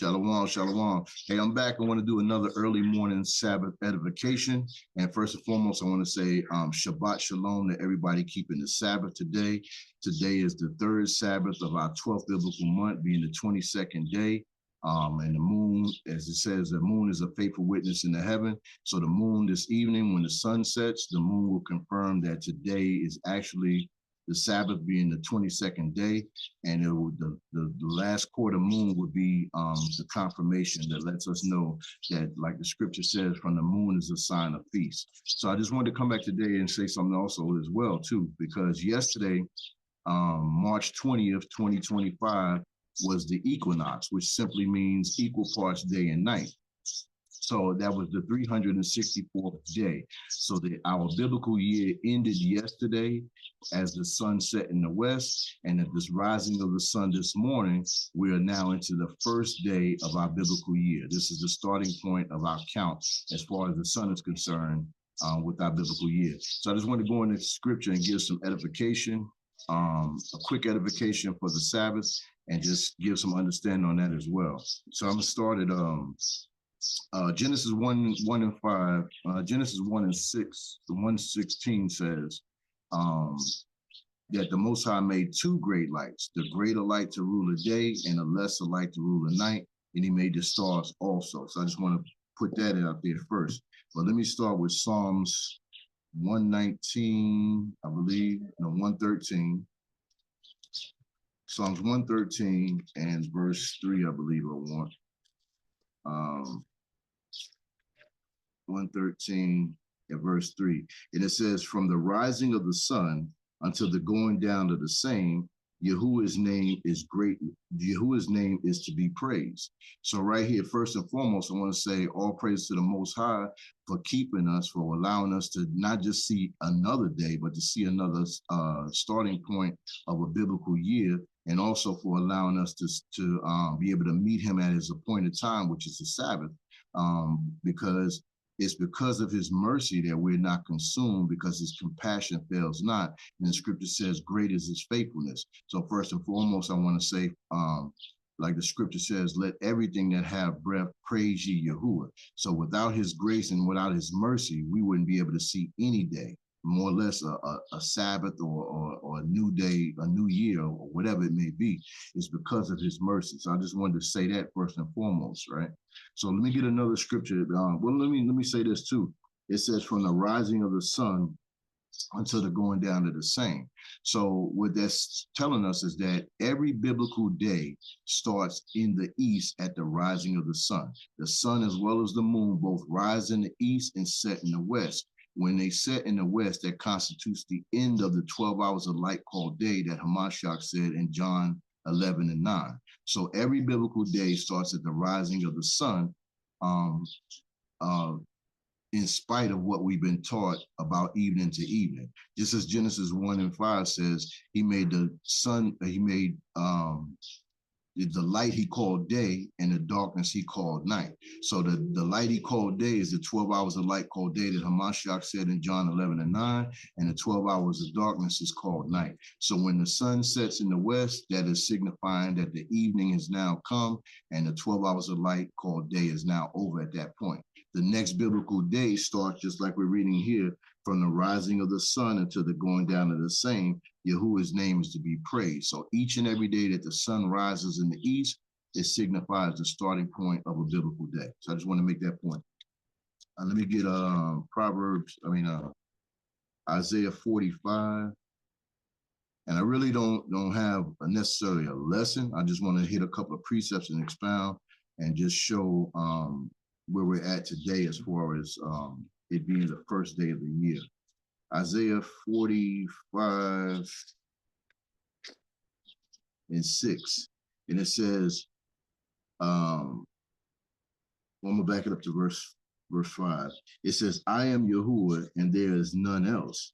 Shalom, shalom. Hey, I'm back. I want to do another early morning Sabbath edification. And first and foremost, I want to say Shabbat Shalom to everybody keeping the Sabbath today. Today is the third Sabbath of our 12th biblical month, being the 22nd day. And the moon, as it says, the moon is a faithful witness in the heaven. So the moon this evening, when the sun sets, the moon will confirm that today is actually the Sabbath, being the 22nd day, and it will, the last quarter moon would be the confirmation that lets us know that, like the scripture says, from the moon is a sign of peace. So I just wanted to come back today and say something also as well too, because yesterday, March 20th, 2025, was the equinox, which simply means equal parts day and night. So that was the 364th day. So our biblical year ended yesterday as the sun set in the west, and at this rising of the sun this morning, we are now into the first day of our biblical year. This is the starting point of our count as far as the sun is concerned with our biblical year. So I just want to go into scripture and give some edification, a quick edification for the Sabbath, and just give some understanding on that as well. So I'm going to start at Genesis 1 and 5, Genesis 1 and 6, the 1:16 says that the Most High made two great lights, the greater light to rule the day and a lesser light to rule the night, and he made the stars also. So I just want to put that out there first. But let me start with Psalms 119, I believe, no, 113. Psalms 113 and verse 3, I believe I want. 113 and verse 3. And it says, from the rising of the sun until the going down of the same, Yahuwah's name is great. Yahuwah's name is to be praised. So right here, first and foremost, I want to say all praise to the Most High for keeping us, for allowing us to not just see another day, but to see another starting point of a biblical year, and also for allowing us to be able to meet him at his appointed time, which is the Sabbath, because it's because of his mercy that we're not consumed, because his compassion fails not. And the scripture says, great is his faithfulness. So first and foremost, I want to say, like the scripture says, let everything that have breath praise ye Yahuwah. So without his grace and without his mercy, we wouldn't be able to see any day, more or less a Sabbath or a new day, a new year, or whatever it may be. It's because of his mercy. So I just wanted to say that first and foremost, right? So let me get another scripture. Well, let me say this too. It says, from the rising of the sun until the going down of the same. So what that's telling us is that every biblical day starts in the east at the rising of the sun. The sun as well as the moon both rise in the east and set in the west. When they set in the west, that constitutes the end of the 12 hours of light called day that Hamashiach said in John 11 and 9. So every biblical day starts at the rising of the sun, in spite of what we've been taught about evening to evening. Just as Genesis 1 and 5 says, he made the sun, he made the light he called day, and the darkness he called night. So the light he called day is the 12 hours of light called day that Hamashiach said in John 11 and 9, and the 12 hours of darkness is called night. So when the sun sets in the west, that is signifying that the evening has now come, and the 12 hours of light called day is now over at that point. The next biblical day starts, just like we're reading here, from the rising of the sun until the going down of the same. Yahuwah's name is to be praised. So each and every day that the sun rises in the east, it signifies the starting point of a biblical day. So I just want to make that point. Let me get Isaiah 45. And I really don't have necessarily a lesson. I just want to hit a couple of precepts and expound and just show where we're at today as far as it being the first day of the year. Isaiah 45 and 6. And it says, I'm going to back it up to verse 5. It says, I am Yahuwah, and there is none else.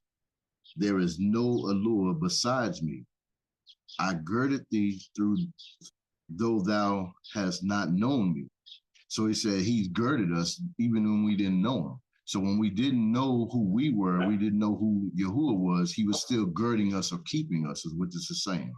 There is no allure besides me. I girded thee through, though thou hast not known me. So he said he's girded us even when we didn't know him. So when we didn't know who we were, we didn't know who Yahuwah was, he was still girding us or keeping us, is what this is saying.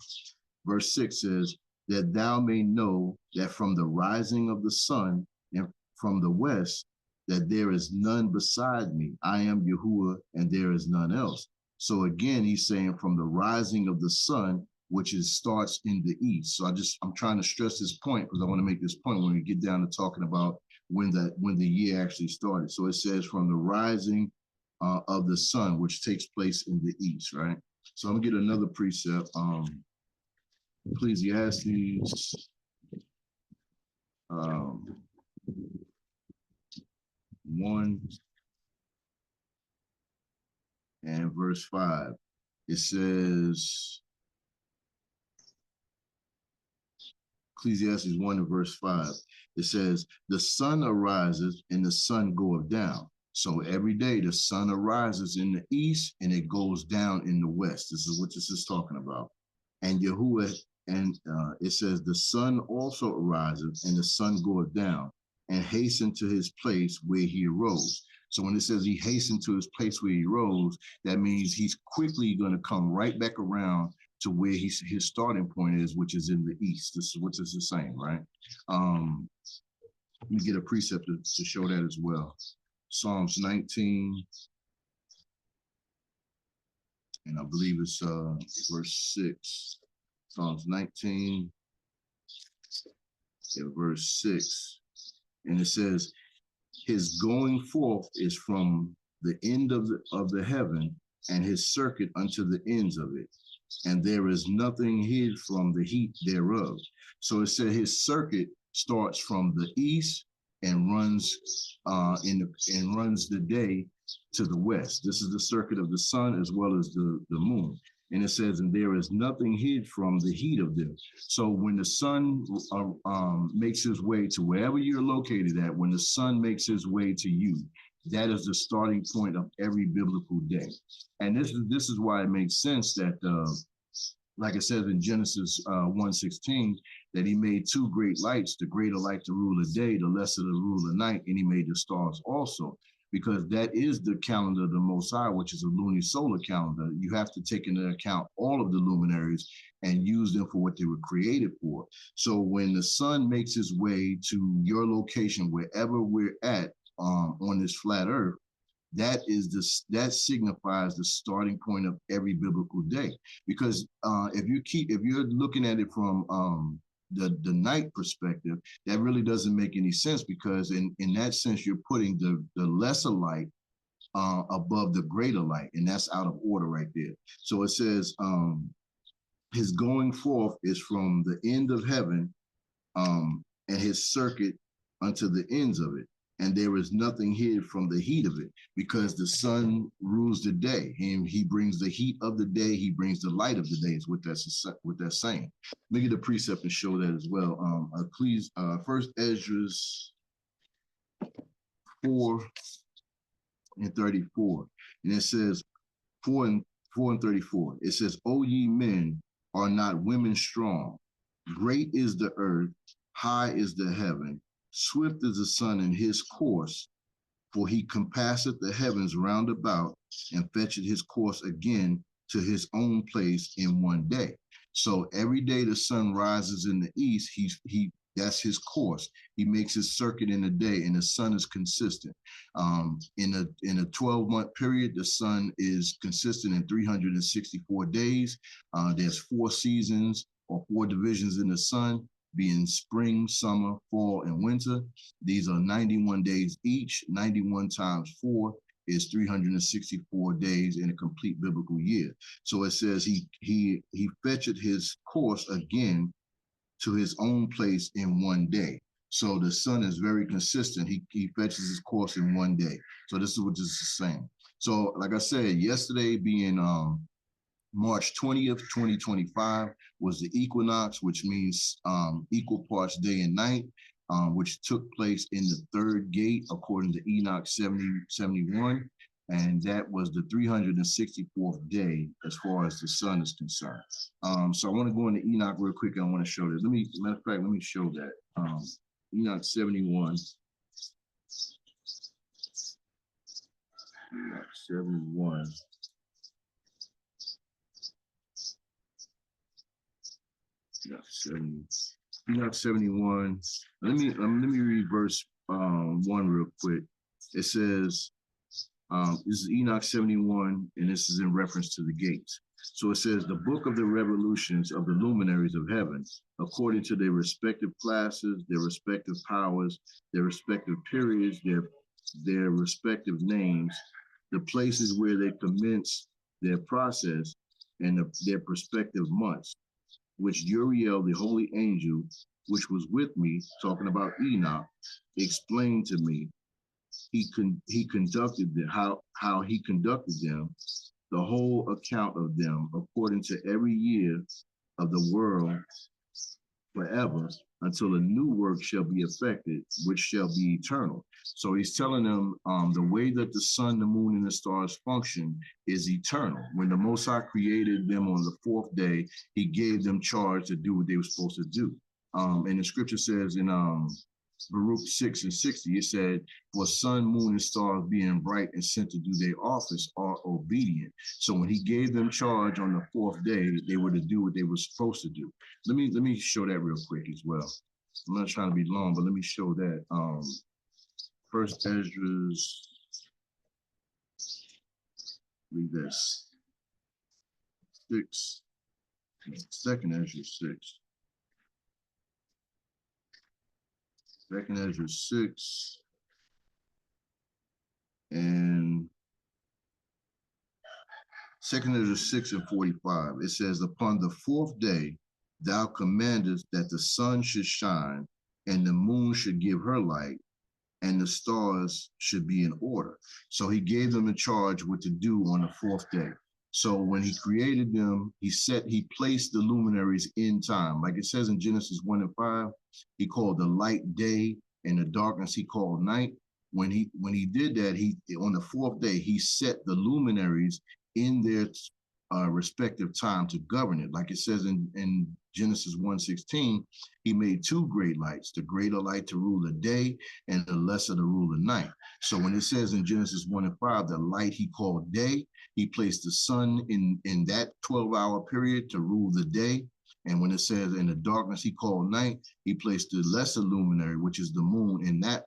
Verse 6 says, that thou may know that from the rising of the sun and from the west, that there is none beside me. I am Yahuwah, and there is none else. So again, he's saying from the rising of the sun, which is starts in the east. So I'm trying to stress this point because I want to make this point when we get down to talking about when the year actually started. So it says from the rising of the sun, which takes place in the east, right? So I'm gonna get another precept. Ecclesiastes 1 and verse 5. It says, Ecclesiastes 1 and verse 5. It says, the sun arises and the sun goeth down. So every day the sun arises in the east and it goes down in the west. This is what this is talking about. And Yahuwah, and it says, the sun also arises and the sun goeth down and hasten to his place where he arose. So when it says he hastened to his place where he rose, that means he's quickly going to come right back around to where his starting point is, which is in the east. This is what this is saying, right? Let me get a precept to show that as well. Psalms 19, and I believe it's verse 6. Psalms 19, yeah, verse 6. And it says, his going forth is from the end of the heaven, and his circuit unto the ends of it. And there is nothing hid from the heat thereof. So it said his circuit starts from the east and runs runs the day to the west. This is the circuit of the sun as well as the moon. And it says, and there is nothing hid from the heat of them. So when the sun makes his way to wherever you're located at, when the sun makes his way to you, that is the starting point of every biblical day. And this is why it makes sense that, like it says in Genesis 1:16, that he made two great lights, the greater light to rule the day, the lesser to rule the night, and he made the stars also, because that is the calendar of the Most High, which is a lunisolar calendar. You have to take into account all of the luminaries and use them for what they were created for. So when the sun makes its way to your location, wherever we're at on this flat earth, that signifies the starting point of every biblical day. Because if you're looking at it from the night perspective, that really doesn't make any sense, because in that sense you're putting the lesser light above the greater light, and that's out of order right there. So it says his going forth is from the end of heaven, and his circuit unto the ends of it. And there is nothing hid from the heat of it, because the sun rules the day. He brings the heat of the day. He brings the light of the day, is what that's saying. Let me get a precept and show that as well. Please, First Esdras 4 and 34. And it says 4 and 34. It says, O ye men, are not women strong? Great is the earth, high is the heaven. Swift is the sun in his course, for he compasseth the heavens round about, and fetcheth his course again to his own place in one day. So every day the sun rises in the east, that's his course. He makes his circuit in a day, and the sun is consistent. In a 12-month period, the sun is consistent in 364 days. There's 4 seasons or 4 divisions in the sun, being spring, summer, fall, and winter. These are 91 days each. 91 times 4 is 364 days in a complete biblical year. So it says he fetcheth his course again to his own place in one day. So the sun is very consistent. He fetches his course in one day. So this is what this is saying. So like I said, yesterday being March 20th, 2025 was the equinox, which means equal parts day and night, which took place in the 3rd gate according to Enoch 71. And that was the 364th day as far as the sun is concerned. So I want to go into Enoch real quick. I want to show this. Matter of fact, let me show that. Enoch 71. Enoch 71. Enoch 70, Enoch 71. Let me read verse 1 real quick. It says, this is Enoch 71, and this is in reference to the gates. So it says, the book of the revolutions of the luminaries of heaven, according to their respective classes, their respective powers, their respective periods, their respective names, the places where they commence their process, and their prospective months, which Uriel, the holy angel, which was with me, talking about Enoch, explained to me. He conducted them, how he conducted them, the whole account of them, according to every year of the world forever, until a new work shall be effected, which shall be eternal. So he's telling them the way that the sun, the moon, and the stars function is eternal. When the Most High created them on the fourth day, he gave them charge to do what they were supposed to do. And the scripture says in Baruch 6:60, it said, for sun, moon, and stars being bright and sent to do their office are obedient. So when he gave them charge on the fourth day, they were to do what they were supposed to do. Let me show that real quick as well. I'm not trying to be long, but let me show that. First Ezra's, read this 6, second Ezra 6. Second Ezra 6 and second Ezra 6:45. It says, upon the fourth day, thou commandest that the sun should shine and the moon should give her light and the stars should be in order. So he gave them in charge what to do on the fourth day. So when he created them, he placed the luminaries in time. Like it says in Genesis 1:5, he called the light day and the darkness he called night. When he did that, he on the fourth day, he set the luminaries in their respective time to govern it. Like it says in Genesis 1:16, he made two great lights, the greater light to rule the day and the lesser to rule the night. So when it says in Genesis 1:5, the light he called day, he placed the sun in that 12-hour period to rule the day. And when it says in the darkness he called night, he placed the lesser luminary, which is the moon, in that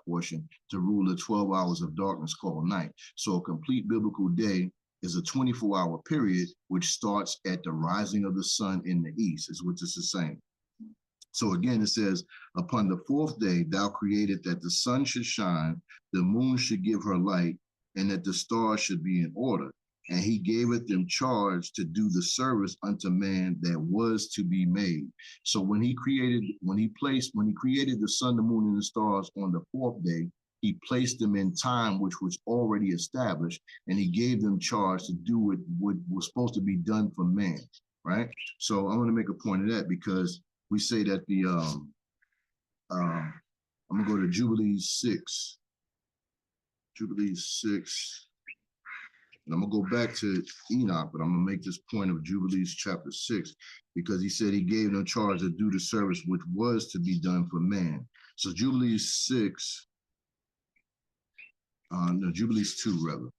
portion to rule the 12 hours of darkness called night. So a complete biblical day is a 24-hour period, which starts at the rising of the sun in the east, is what this is saying. So again, it says, upon the fourth day, thou created that the sun should shine, the moon should give her light, and that the stars should be in order. And he gaveth them charge to do the service unto man that was to be made. So when he created the sun, the moon, and the stars on the fourth day, he placed them in time, which was already established, and he gave them charge to do what was supposed to be done for man, right? So I want to make a point of that, because we say that I'm gonna go to Jubilees 6, and I'm gonna go back to Enoch, but I'm gonna make this point of Jubilees chapter 6, because he said he gave them charge to do the service which was to be done for man. So Jubilees 6, Jubilees 2 rather.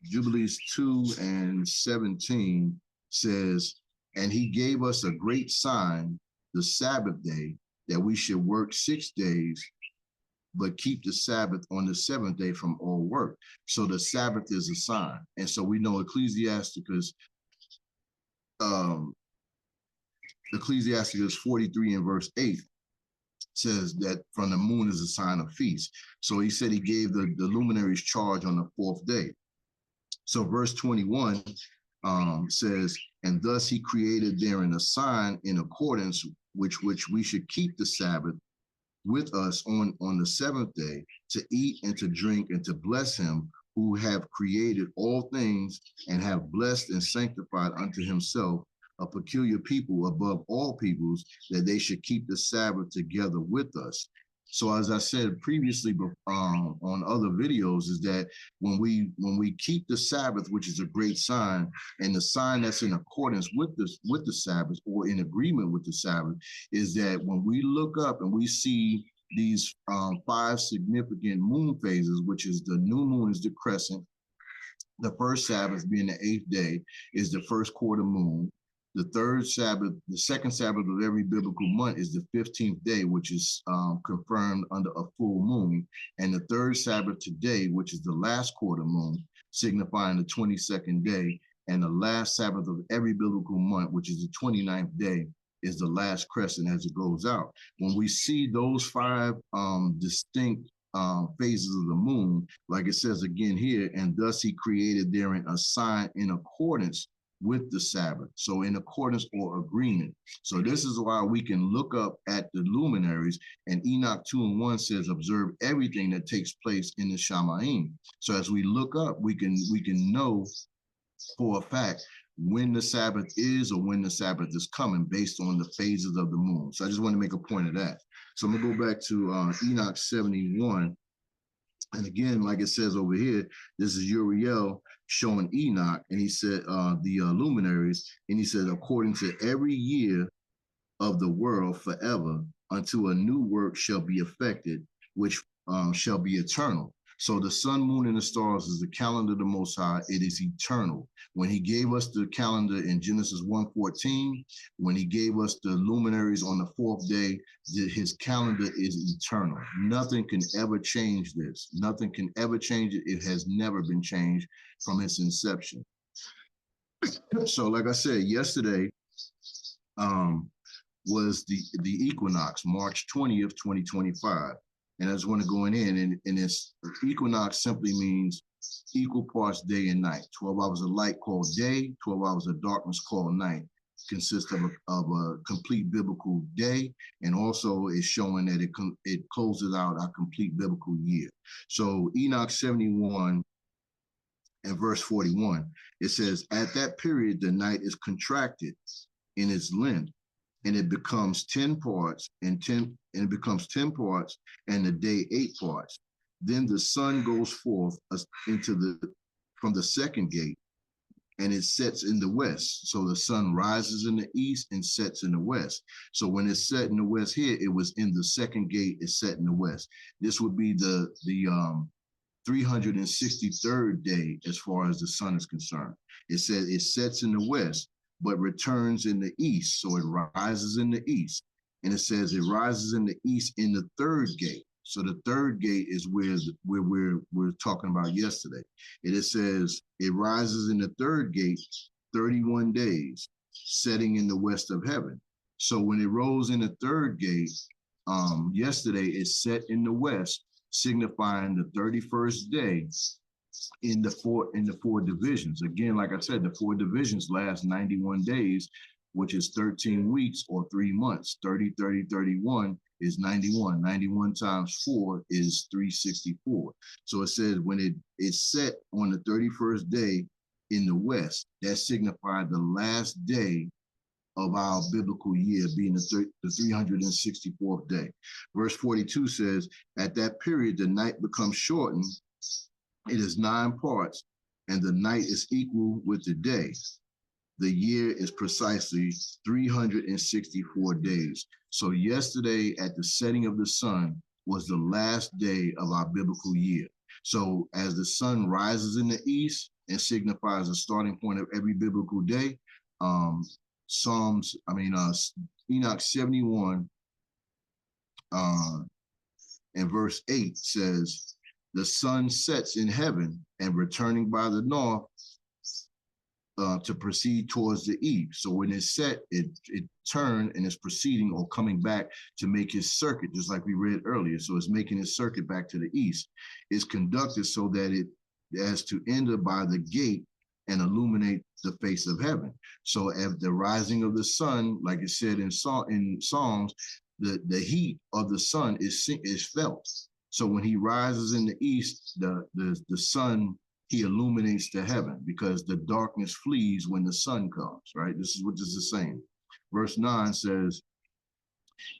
Jubilees 2:17 says, and he gave us a great sign, the Sabbath day, that we should work 6 days, but keep the Sabbath on the seventh day from all work. So the Sabbath is a sign. And so we know Ecclesiasticus 43 and verse 8 says that from the moon is a sign of feast. So he said he gave the luminaries charge on the fourth day. So verse 21 says, and thus he created therein a sign in accordance which we should keep the Sabbath with us on the seventh day, to eat and to drink and to bless him who have created all things and have blessed and sanctified unto himself a peculiar people above all peoples, that they should keep the Sabbath together with us. So as I said previously on other videos, is that when we keep the Sabbath, which is a great sign, and the sign that's in accordance with the Sabbath, or in agreement with the Sabbath, is that when we look up and we see these 5 significant moon phases, which is the new moon is the crescent, the first Sabbath being the 8th day is the first quarter moon. The third Sabbath, the second Sabbath of every biblical month is the 15th day, which is confirmed under a full moon. And the third Sabbath today, which is the last quarter moon, signifying the 22nd day. And the last Sabbath of every biblical month, which is the 29th day, is the last crescent as it goes out. When we see those five distinct phases of the moon, like it says again here, and thus he created therein a sign in accordance with the Sabbath. So in accordance or agreement. So this is why we can look up at the luminaries, and Enoch 2:1 says, observe everything that takes place in the Shamaim. So as we look up, we can know for a fact when the Sabbath is or when the Sabbath is coming based on the phases of the moon. So I just want to make a point of that. So I'm gonna go back to Enoch 71. And again, like it says over here, this is Uriel showing Enoch, and he said the luminaries, and he said, according to every year of the world forever, until a new work shall be effected, which shall be eternal. So the sun, moon, and the stars is the calendar of the Most High. It is eternal. When he gave us the calendar in Genesis 1:14, when he gave us the luminaries on the fourth day, his calendar is eternal. Nothing can ever change this. Nothing can ever change it. It has never been changed from its inception. So like I said, yesterday was the equinox, March 20th, 2025. And I just want to go in, and this equinox simply means equal parts day and night. 12 hours of light called day, 12 hours of darkness called night. Consists of a complete biblical day, and also is showing that it closes out our complete biblical year. So Enoch 71 and verse 41, it says, at that period, the night is contracted in its length, and it becomes 10 parts, and it becomes 10 parts, and the day 8 parts. Then the sun goes forth from the second gate, and it sets in the west. So the sun rises in the east and sets in the west. So when it's set in the west here, it was in the second gate, it's set in the west. This would be the 363rd day as far as the sun is concerned. It says it sets in the west, but returns in the east. So it rises in the east. And it says it rises in the east in the third gate. So the third gate is where we're talking about yesterday. It says it rises in the third gate 31 days, setting in the west of heaven. So when it rose in the third gate, yesterday it set in the west, signifying the 31st day in the four divisions. Again, like I said, the 4 divisions last 91 days, which is 13 weeks or 3 months. 30, 30, 31 is 91. 91 times 4 is 364. So it says when it's set on the 31st day in the west, that signified the last day of our biblical year, being the 364th day. Verse 42 says, at that period, the night becomes shortened. It is 9 parts, and the night is equal with the day. The year is precisely 364 days. So yesterday at the setting of the sun was the last day of our biblical year. So as the sun rises in the east and signifies the starting point of every biblical day, Enoch 71 and verse 8 says, the sun sets in heaven and returning by the north to proceed towards the east. So when it's set, it turned and it's proceeding or coming back to make his circuit, just like we read earlier. So it's making his circuit back to the east. It's conducted so that it has to enter by the gate and illuminate the face of heaven. So at the rising of the sun, like it said in Psalms, the heat of the sun is felt. So when he rises in the east, the sun, he illuminates the heaven, because the darkness flees when the sun comes, right? This is what this is saying. Verse 9 says,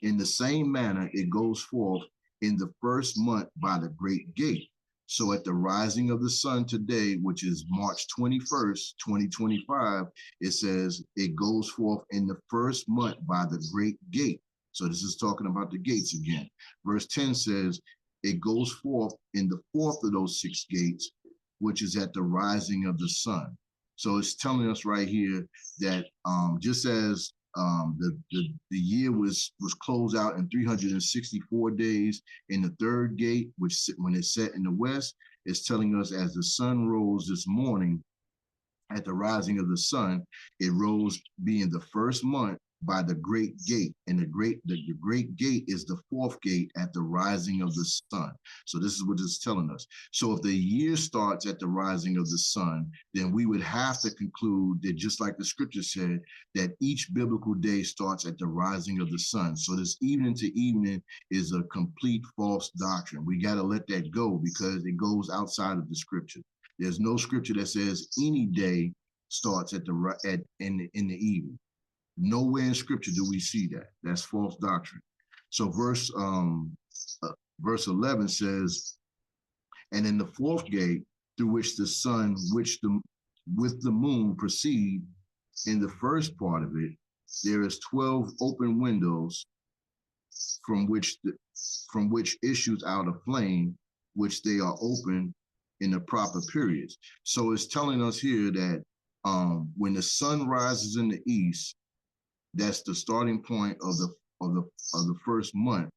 in the same manner, it goes forth in the first month by the great gate. So at the rising of the sun today, which is March 21st, 2025, it says it goes forth in the first month by the great gate. So this is talking about the gates again. Verse 10 says, it goes forth in the fourth of those 6 gates, which is at the rising of the sun. So it's telling us right here that just as the year was closed out in 364 days in the third gate, which when it's set in the west, it's telling us as the sun rose this morning, at the rising of the sun, it rose being the first month by the great gate. And the great gate is the fourth gate at the rising of the sun. So this is what it's telling us. So if the year starts at the rising of the sun, then we would have to conclude that, just like the scripture said, that each biblical day starts at the rising of the sun. So this evening to evening is a complete false doctrine. We got to let that go because it goes outside of the scripture. There's no scripture that says any day starts in the evening. Nowhere in scripture do we see that. That's false doctrine. So verse 11 says, and in the fourth gate through which the sun with the moon proceed, in the first part of it, there is 12 open windows from which issues out a flame, which they are open in the proper periods. So it's telling us here that when the sun rises in the east, that's the starting point of the first month,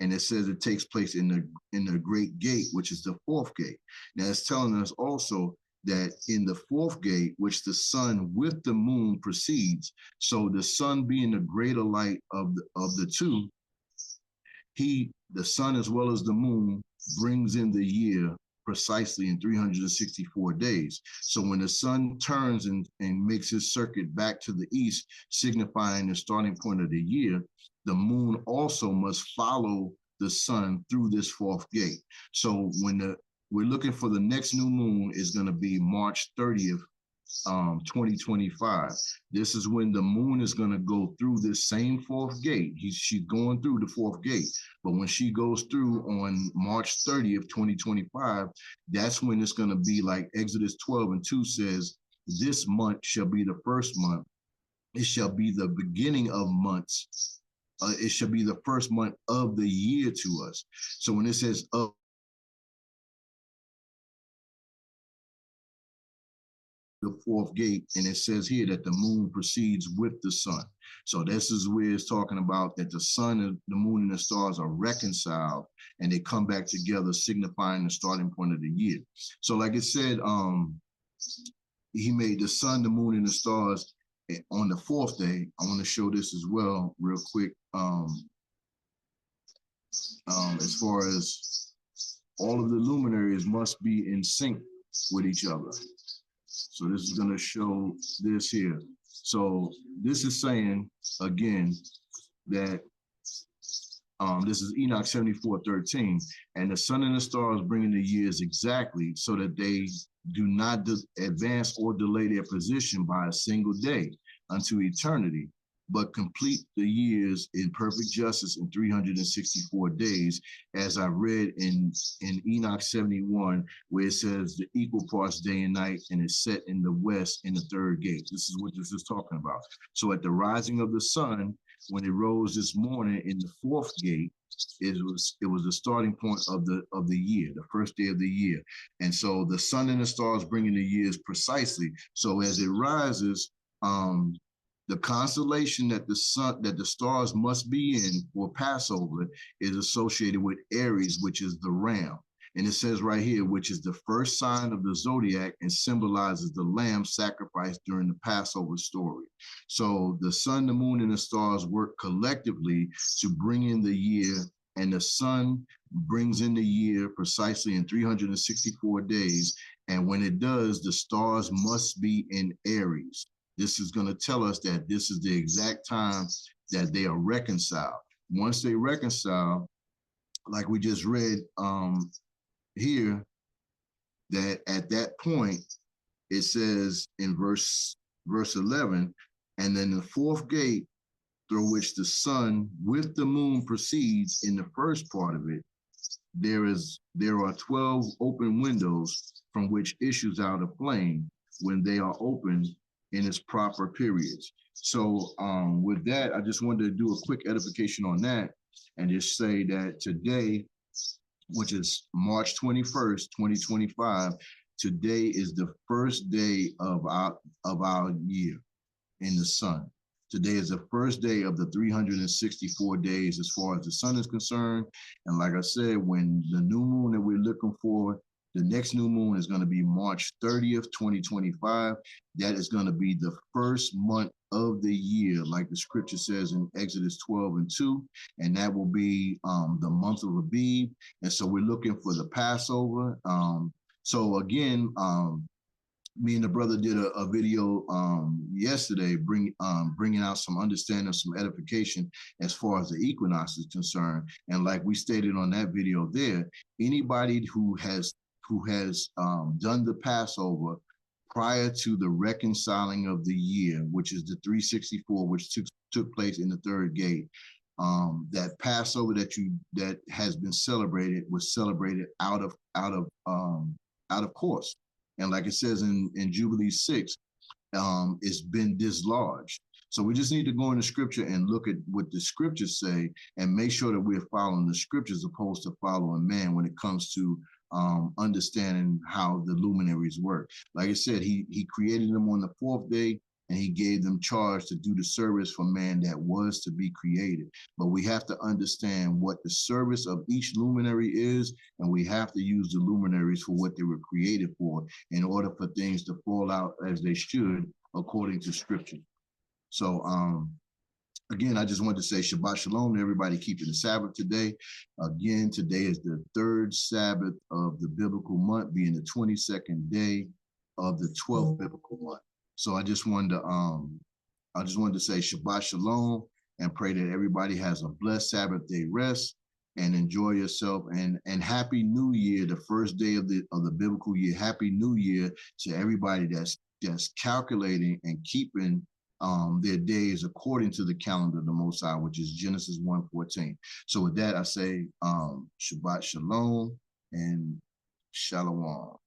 and it says it takes place in the great gate, which is the fourth gate. Now it's telling us also that in the fourth gate, which the sun with the moon precedes, so the sun being the greater light of the two, the sun as well as the moon brings in the year precisely in 364 days. So when the sun turns and makes his circuit back to the east, signifying the starting point of the year, the moon also must follow the sun through this fourth gate. So when we're looking for the next new moon is going to be March 30th, 2025. This is when the moon is going to go through this same fourth gate. She's going through the fourth gate. But when she goes through on March 30th, 2025, that's when it's going to be like Exodus 12:2 says, this month shall be the first month. It shall be the beginning of months. It shall be the first month of the year to us. So when it says of the fourth gate, and it says here that the moon proceeds with the sun. So this is where it's talking about that the sun and the moon and the stars are reconciled and they come back together, signifying the starting point of the year. So like it said, he made the sun, the moon, and the stars on the fourth day. I want to show this as well real quick. As far as all of the luminaries must be in sync with each other. So this is going to show this here. So this is saying, again, that this is Enoch 74:13, and the sun and the stars bringing the years exactly so that they do not advance or delay their position by a single day unto eternity, but complete the years in perfect justice in 364 days, as I read in Enoch 71, where it says the equal parts day and night, and it's set in the west in the third gate. This is what this is talking about. So at the rising of the sun, when it rose this morning in the fourth gate, it was the starting point of the year, the first day of the year. And so the sun and the stars bringing the years precisely. So as it rises, the constellation that the stars must be in for Passover is associated with Aries, which is the ram. And it says right here, which is the first sign of the zodiac and symbolizes the lamb sacrificed during the Passover story. So the sun, the moon, and the stars work collectively to bring in the year, and the sun brings in the year precisely in 364 days. And when it does, the stars must be in Aries. This is going to tell us that this is the exact time that they are reconciled. Once they reconcile, like we just read here, that at that point, it says in verse 11, and then the fourth gate through which the sun with the moon proceeds in the first part of it, there are 12 open windows from which issues out a flame when they are opened in its proper periods. So with that, I just wanted to do a quick edification on that and just say that today, which is March 21st, 2025, Today is the first day of our year in the sun. Today is the first day of the 364 days as far as the sun is concerned. And like I said, when the new moon that we're looking for, the next new moon is going to be March 30th, 2025. That is going to be the first month of the year, like the scripture says in Exodus 12:2. And that will be the month of Abib. And so we're looking for the Passover. So again, me and the brother did a video yesterday, bringing out some understanding, some edification as far as the equinox is concerned. And like we stated on that video there, anybody who has done the Passover prior to the reconciling of the year, which is the 364, which took place in the third gate, that Passover that has been celebrated was celebrated out of course. And like it says in Jubilee 6, it's been dislodged. So we just need to go in the scripture and look at what the scriptures say and make sure that we're following the scriptures opposed to following man when it comes to understanding how the luminaries work. Like I said, he created them on the fourth day, and he gave them charge to do the service for man that was to be created. But we have to understand what the service of each luminary is, and we have to use the luminaries for what they were created for in order for things to fall out as they should according to scripture. So again, I just wanted to say Shabbat Shalom to everybody keeping the Sabbath today. Again, today is the third Sabbath of the biblical month, being the 22nd day of the 12th biblical month. So I just wanted to say Shabbat Shalom and pray that everybody has a blessed Sabbath day rest and enjoy yourself, and Happy New Year, the first day of the biblical year. Happy New Year to everybody that's calculating and keeping their days according to the calendar of the Most High, which is Genesis 1:14. So with that, I say Shabbat Shalom and Shalom.